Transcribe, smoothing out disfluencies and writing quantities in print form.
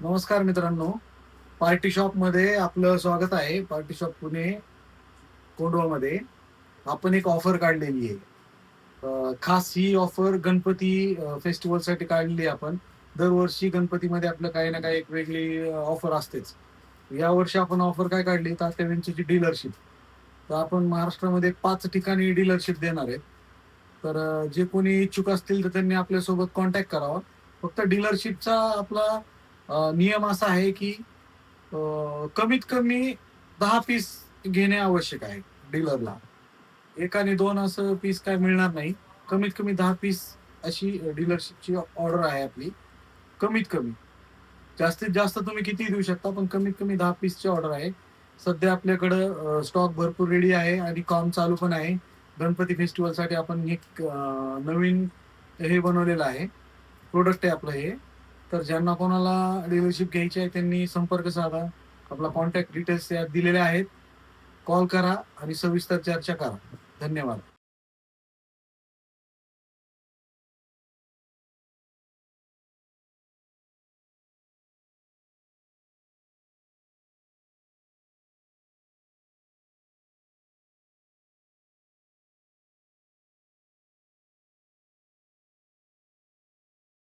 नमस्कार मित्रांनो. पार्टी शॉपमध्ये आपलं स्वागत आहे. पार्टी शॉप पुणे, कोंढवामध्ये आपण एक ऑफर काढलेली आहे. खास ही ऑफर गणपती फेस्टिव्हलसाठी काढलेली आहे आपण. दरवर्षी गणपतीमध्ये आपलं काही ना काही एक वेगळी ऑफर असतेच. यावर्षी आपण ऑफर काय काढली, तात्या विंचूची डीलरशिप. तर आपण महाराष्ट्रामध्ये 5 ठिकाणी डीलरशिप देणार आहे. तर जे कोणी इच्छुक असतील तर त्यांनी आपल्यासोबत कॉन्टॅक्ट करावा. फक्त डीलरशिपचा आपला नियम असा आहे, की कमीत कमी 10 पीस घेणे आवश्यक आहे डीलरला. 1 आणि 2 असं पीस काय मिळणार नाही. कमीत कमी 10 पीस अशी डीलरशिपची ऑर्डर आहे आपली. कमीत कमी. जास्तीत जास्त तुम्ही कितीही देऊ शकता, पण कमीत कमी 10 पीसची ऑर्डर आहे. सध्या आपल्याकडं स्टॉक भरपूर रेडी आहे आणि काम चालू पण आहे. गणपती फेस्टिव्हलसाठी आपण एक नवीन हे बनवलेलं आहे. प्रॉडक्ट आहे आपलं हे. तर ज्यांना कोणाला डीलरशिप घ्यायची आहे त्यांनी संपर्क साधा. आपला कॉन्टॅक्ट डिटेल्स यात दिलेले आहेत. कॉल करा आणि सविस्तर चर्चा करा. धन्यवाद.